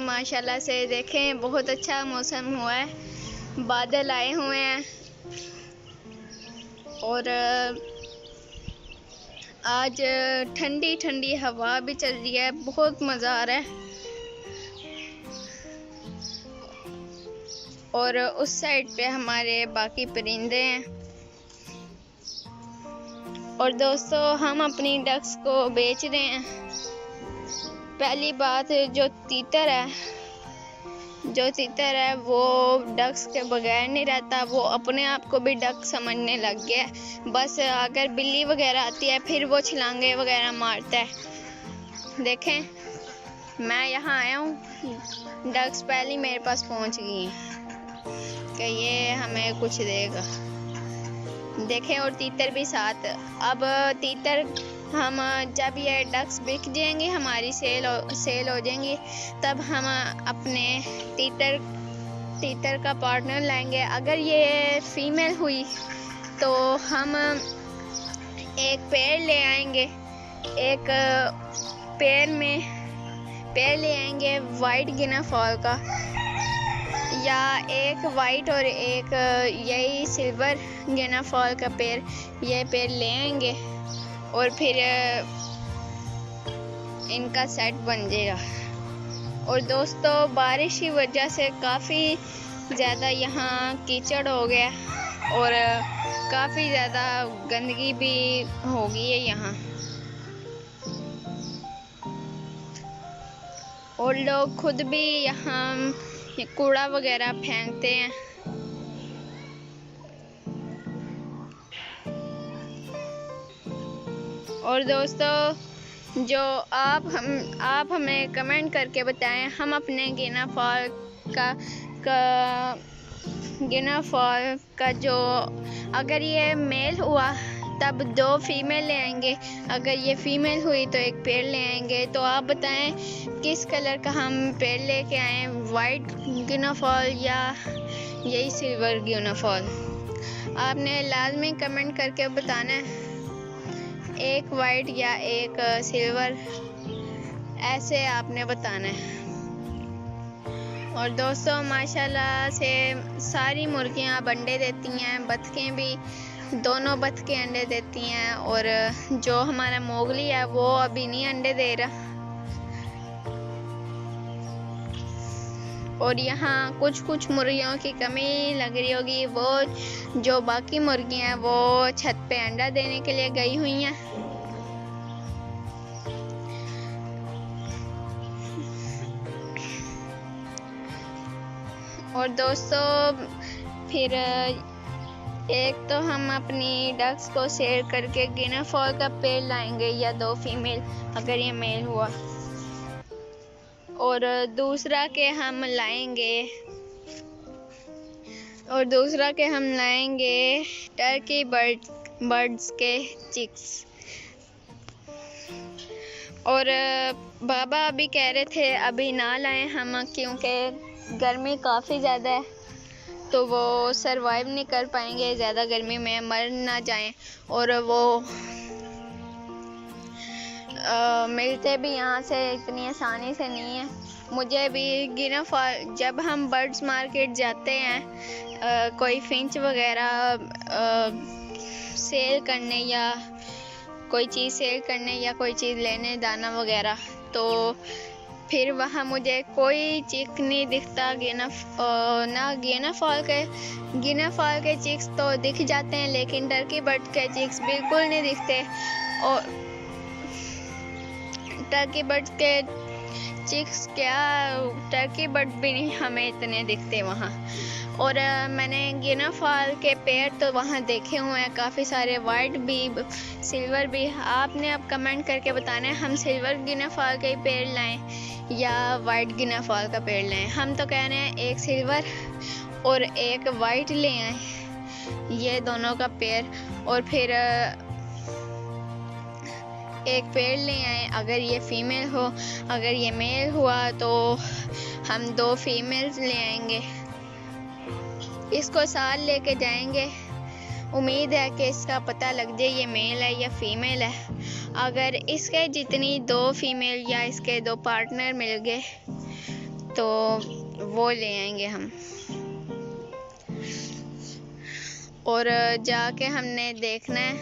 माशाल्लाह से देखें बहुत अच्छा मौसम हुआ है, बादल आए हुए हैं और आज ठंडी ठंडी हवा भी चल रही है, बहुत मज़ा आ रहा है। और उस साइड पे हमारे बाकी परिंदे हैं। और दोस्तों हम अपनी डक्स को बेच रहे हैं। पहली बात जो तीतर है वो डक्स के बगैर नहीं रहता, वो अपने आप को भी डक समझने लग गया है। बस अगर बिल्ली वगैरह आती है फिर वो छलांगे वगैरह मारता है। देखें मैं यहाँ आया हूँ, डक्स पहले मेरे पास पहुँच गई हैं कि ये हमें कुछ देगा। देखें और तीतर भी साथ। अब तीतर हम जब ये डक्स बिक जाएंगे, हमारी सेल हो जाएंगी, तब हम अपने तीतर का पार्टनर लाएंगे। अगर ये फीमेल हुई तो हम एक पेड़ ले आएंगे, एक पेड़ ले आएंगे वाइट गिनाफॉल का, या एक वाइट और एक यही सिल्वर गिनाफॉल का पेड़, ये पेड़ ले आएंगे और फिर इनका सेट बन जाएगा। और दोस्तों बारिश की वजह से काफ़ी ज़्यादा यहाँ कीचड़ हो गया और काफ़ी ज़्यादा गंदगी भी हो गई है यहाँ, और लोग खुद भी यहाँ कूड़ा वगैरह फेंकते हैं। और दोस्तों जो आप हमें कमेंट करके बताएं, हम अपने गिनाफॉल का जो अगर ये मेल हुआ तब 2 फीमेल ले आएंगे, अगर ये फीमेल हुई तो एक पेड़ ले आएंगे। तो आप बताएं किस कलर का हम पेड़ लेके आएं, वाइट गिनाफॉल या यही सिल्वर गिनाफॉल? आपने लाजमी कमेंट करके बताना है, एक वाइट या एक सिल्वर, ऐसे आपने बताना है। और दोस्तों माशाल्लाह से सारी मुर्गियां अब अंडे देती हैं, बतखें भी, दोनों बतखें अंडे देती हैं। और जो हमारा मोगली है वो अभी नहीं अंडे दे रहा। और यहाँ कुछ मुर्गियों की कमी लग रही होगी, वो जो बाकी मुर्गियाँ हैं वो छत पे अंडा देने के लिए गई हुई हैं। और दोस्तों फिर एक तो हम अपनी डक्स को शेयर करके गिनाफॉल का पेड़ लाएंगे या 2 फीमेल अगर ये मेल हुआ, और दूसरा के हम लाएंगे टर्की बर्ड्स के चिक्स। और बाबा अभी कह रहे थे अभी ना लाएं हम, क्योंकि गर्मी काफ़ी ज़्यादा है तो वो सरवाइव नहीं कर पाएंगे, ज़्यादा गर्मी में मर ना जाएं। और वो मिलते भी यहाँ से इतनी आसानी से नहीं है। मुझे भी गिनाफॉल, जब हम बर्ड्स मार्केट जाते हैं कोई फिंच वगैरह सेल करने या कोई चीज़ सेल करने या कोई चीज़ लेने, दाना वगैरह, तो फिर वहाँ मुझे कोई चिक नहीं दिखता। ना गिनाफॉल के चिक्स तो दिख जाते हैं, लेकिन टर्की बर्ड के चिक्स बिल्कुल नहीं दिखते। और टर्की बर्ड के चिक्स क्या, टर्की बर्ड भी नहीं हमें इतने दिखते वहाँ। और मैंने गिना फॉल के पेड़ तो वहाँ देखे हुए हैं काफ़ी सारे, वाइट भी सिल्वर भी। आपने अब कमेंट करके बताना है हम सिल्वर गिना फॉल के पेड़ लाएं या वाइट गिना फॉल का पेड़ लाएं। हम तो कह रहे हैं एक सिल्वर और एक वाइट ले आए, ये दोनों का पेड़, और फिर एक पेड़ ले आए। अगर ये फीमेल हो, अगर ये मेल हुआ तो हम 2 फीमेल्स ले आएंगे, इसको साथ लेके जाएंगे। उम्मीद है कि इसका पता लग जाए ये मेल है या फीमेल है। अगर इसके जितनी 2 फीमेल या इसके 2 पार्टनर मिल गए तो वो ले आएंगे हम, और जाके हमने देखना है,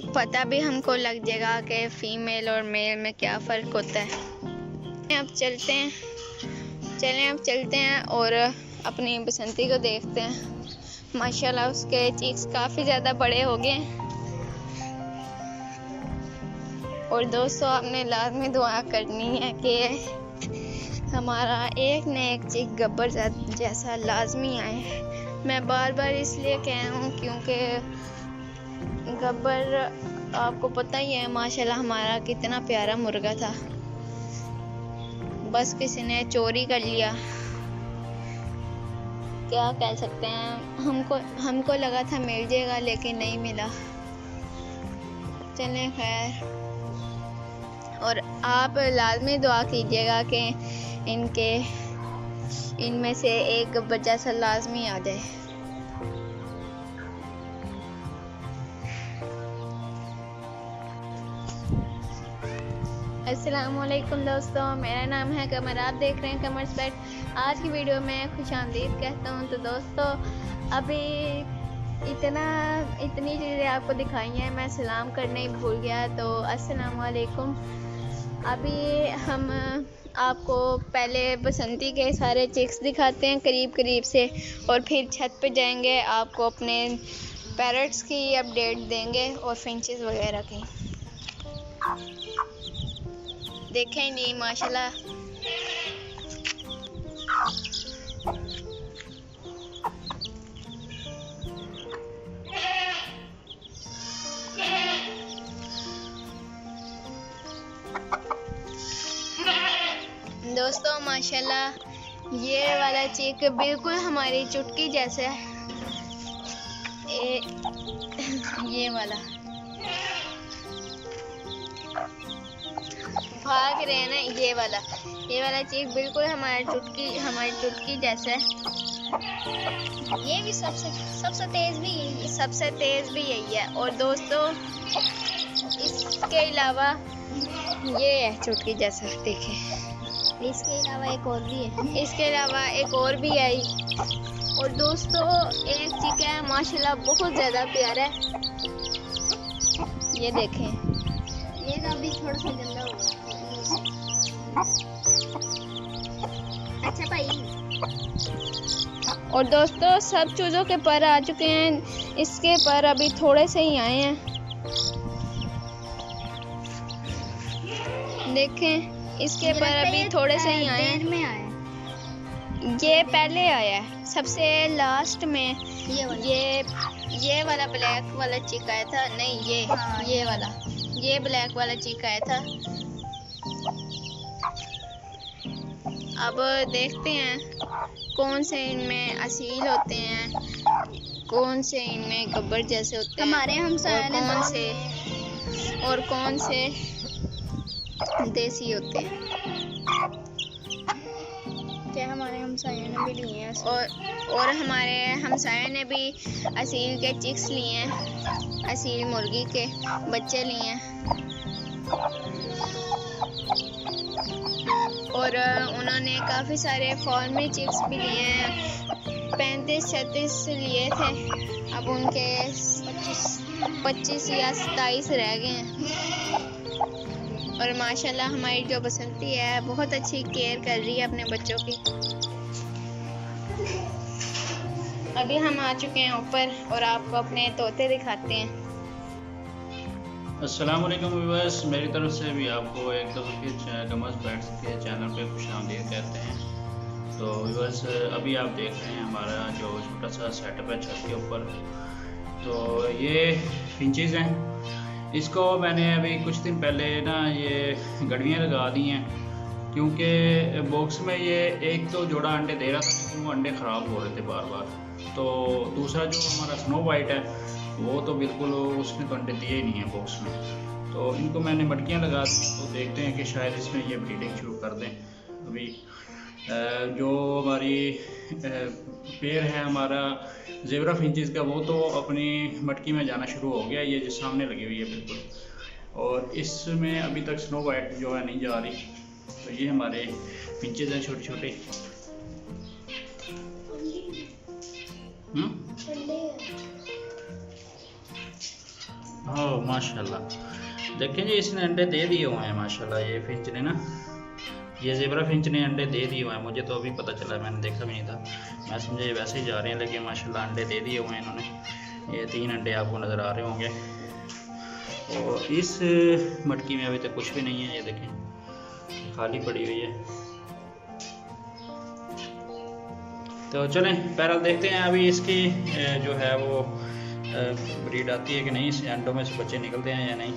पता भी हमको लग जाएगा कि फीमेल और मेल में क्या फ़र्क होता है। अब चलते हैं, अब चलते हैं और अपनी बसंती को देखते हैं। माशाल्लाह उसके चीक्स काफ़ी ज़्यादा बड़े हो गए। और दोस्तों आपने लाजमी दुआ करनी है कि हमारा एक न एक चीक गब्बर जैसा लाजमी आए। मैं बार बार इसलिए कह रहा हूँ क्योंकि गब्बर आपको पता ही है माशाल्लाह हमारा कितना प्यारा मुर्गा था, बस किसी ने चोरी कर लिया। क्या कह सकते हैं, हमको लगा था मिल जाएगा लेकिन नहीं मिला। चले खैर, और आप लाजमी दुआ कीजिएगा कि इनमें से एक गब्बर जैसा लाजमी आ जाए। अस्सलामुअलैकुम दोस्तों, मेरा नाम है कमर, आप देख रहे हैं कमर्स पेट। आज की वीडियो में खुशामदीद कहता हूँ। तो दोस्तों अभी इतनी चीज़ें आपको दिखाई हैं, मैं सलाम करने ही भूल गया, तो अस्सलामुअलैकुम। अभी हम आपको पहले बसंती के सारे चिक्स दिखाते हैं करीब से, और फिर छत पे जाएंगे, आपको अपने पैरट्स की अपडेट देंगे और फिंचेस वगैरह की। देखें जी माशाल्लाह दोस्तों, माशाल्लाह ये वाला चीक बिल्कुल हमारी चुटकी जैसे है। ये वाला भाग रहे हैं ना, ये वाला चीक बिल्कुल हमारी चुटकी जैसा है। ये भी सबसे तेज भी यही है। और दोस्तों इसके अलावा ये है चुटकी जैसा, देखें। इसके अलावा एक और भी है। और दोस्तों एक चीक है माशाल्लाह बहुत ज़्यादा प्यारा है, ये देखें। ये तो अभी थोड़ा सा गंदा होगा। अच्छा भाई। और दोस्तों सब चूज़ों के पर आ चुके हैं, इसके पर अभी थोड़े से ही आए हैं, देखें। इसके पर अभी थोड़े से ही आए हैं। ये पहले आया है सबसे लास्ट में। ये वाला ब्लैक वाला चिक आया था, नहीं ये ब्लैक वाला चिक आया था। अब देखते हैं कौन से इनमें असील होते हैं, कौन से इनमें गब्बर जैसे होते हैं, हमारे और कौन से देसी होते हैं। क्या हमारे हमसायों ने भी लिए हैं, और हमारे हमसायों ने भी असील के चिक्स लिए हैं, असील मुर्गी के बच्चे लिए हैं। और उन्होंने काफ़ी सारे फॉर्मी चिक्स भी लिए हैं, 35-36 लिए थे, अब उनके 25 या 27 रह गए हैं। और माशाल्लाह हमारी जो बसंती है बहुत अच्छी केयर कर रही है अपने बच्चों की। अभी हम आ चुके हैं ऊपर और आपको अपने तोते दिखाते हैं। अस्सलाम वालेकुम व्यूअर्स, मेरी तरफ से भी आपको एक दफ़ा फिर कमर्स बैट्स के चैनल पे खुशामदीद कहते हैं। तो व्यूअर्स, अभी आप देख रहे हैं हमारा जो छोटा सा सेटअप है छत के ऊपर। तो ये फिंचेस हैं, इसको मैंने अभी कुछ दिन पहले ना ये गड़ियाँ लगा दी हैं, क्योंकि बॉक्स में ये एक तो जोड़ा अंडे दे रहा था लेकिन वो अंडे ख़राब हो रहे थे बार बार। तो दूसरा जो हमारा स्नो वाइट है वो तो बिल्कुल उसने तो अंडे दिए ही नहीं है बॉक्स में। तो इनको मैंने मटकियाँ लगा दी, तो देखते हैं कि शायद इसमें ये ब्रीडिंग शुरू कर दें। अभी जो हमारी पेड़ है हमारा ज़ेबरा फिंचेस का, वो तो अपनी मटकी में जाना शुरू हो गया, ये जो सामने लगी हुई है बिल्कुल। और इसमें अभी तक स्नो वाइट जो है नहीं जा रही। तो ये हमारे फिंचेस हैं छोटे छोटे। ओह माशाल्लाह, देखें जी इसने अंडे दे दिए हुए हैं माशाल्लाह। ये फिंच ने ना, ये ज़ेबरा फिंच ने अंडे दे दिए हुए हैं। मुझे तो अभी पता चला, मैंने देखा भी नहीं था, मैं समझा ये वैसे ही जा रहे हैं, लेकिन माशाल्लाह अंडे दे दिए हुए हैं इन्होंने। ये 3 अंडे आपको नज़र आ रहे होंगे। और इस मटकी में अभी तक कुछ भी नहीं है, ये देखें खाली पड़ी हुई है। तो चलें पैरल देखते हैं अभी इसकी जो है वो ब्रीड आती है कि नहीं, इस अंडों में से बच्चे निकलते हैं या नहीं।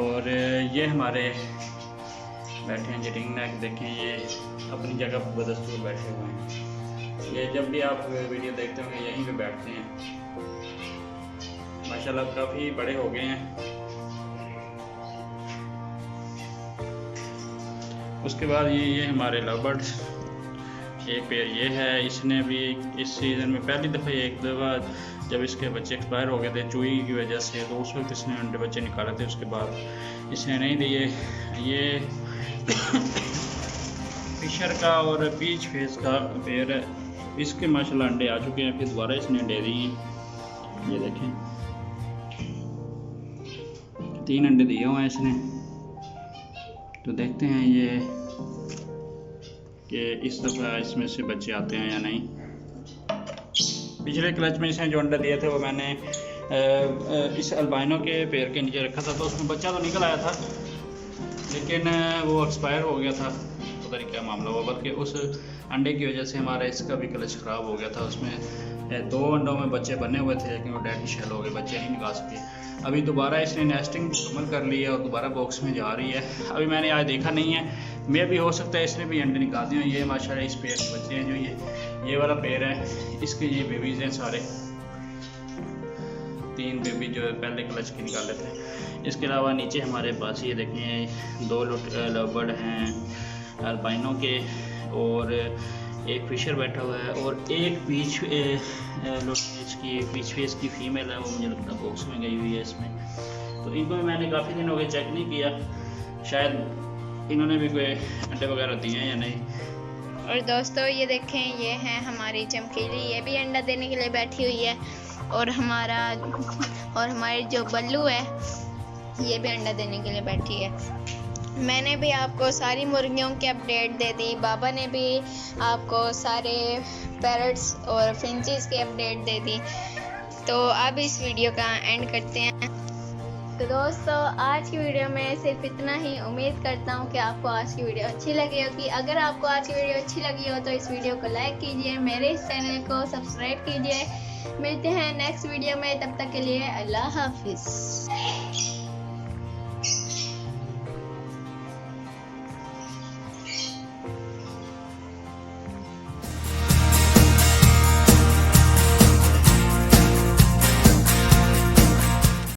और ये हमारे बैठे हैं जी रिंग नेक, देखें ये अपनी जगह पर बदस्तूर बैठे हुए हैं। ये जब भी आप वीडियो देखते होंगे यहीं पे बैठते हैं। माशाल्लाह काफ़ी बड़े हो गए हैं। उसके बाद ये हमारे लव बर्ड्स, एक पेयर ये है। इसने भी इस सीज़न में पहली दफ़ा एक दफ़ा जब इसके बच्चे एक्सपायर हो गए थे चूई की वजह से, तो उस वक्त इसने अंडे बच्चे निकाले थे, उसके बाद इसने नहीं दिए। ये फिशर का और पीच फेस का पेयर है, इसके माशाल्लाह अंडे आ चुके हैं, फिर दोबारा इसने अंडे दिए। ये देखें 3 अंडे दिए हुए हैं इसने। तो देखते हैं ये कि इस दफ़ा इसमें से बच्चे आते हैं या नहीं। पिछले क्लच में इसने जो अंडा दिए थे वो मैंने इस अल्बाइनो के पेड़ के नीचे रखा था, तो उसमें बच्चा तो निकल आया था, लेकिन वो एक्सपायर हो गया था, पता नहीं क्या मामला हुआ। बल्कि उस अंडे की वजह से हमारा इसका भी क्लच ख़राब हो गया था। उसमें 2 अंडों में बच्चे बने हुए थे, लेकिन वो डेड शेल हो गए, बच्चे नहीं निकाल सके। अभी दोबारा इसने नेस्टिंग मुकम्मल कर ली है और दोबारा बॉक्स में जा रही है। अभी मैंने आज देखा नहीं है, मे भी हो सकता है इसने भी अंडे निकाल दिए। ये माशाल्लाह इस पेड़ के बच्चे हैं, जो ये वाला पेड़ है, इसके ये बेबीज़ हैं सारे। 3 बेबी जो पहले क्लच के निकाले थे। इसके अलावा नीचे हमारे पास ये देखें 2 लव बर्ड हैं अल्बाइनो के, और एक फिशर बैठा हुआ है, और एक पीच फेस की फीमेल है, वो मुझे लगता है बॉक्स में गई हुई है इसमें। तो इनको मैंने काफ़ी दिन हो गए चेक नहीं किया, शायद इन्होंने भी कोई अंडे वगैरह दिए हैं या नहीं। और दोस्तों ये देखें, ये है हमारी चमकीली, ये भी अंडा देने के लिए बैठी हुई है। और हमारी जो बल्लू है ये भी अंडा देने के लिए बैठी है। मैंने भी आपको सारी मुर्गियों की अपडेट दे दी, बाबा ने भी आपको सारे पैरट्स और फिंचेस की अपडेट दे दी। तो अब इस वीडियो का एंड करते हैं। तो दोस्तों आज की वीडियो में सिर्फ इतना ही। उम्मीद करता हूँ कि आपको आज की वीडियो अच्छी लगी होगी। अगर आपको आज की वीडियो अच्छी लगी हो तो इस वीडियो को लाइक कीजिए, मेरे इस चैनल को सब्सक्राइब कीजिए। मिलते हैं नेक्स्ट वीडियो में, तब तक के लिए अल्लाह हाफिज़।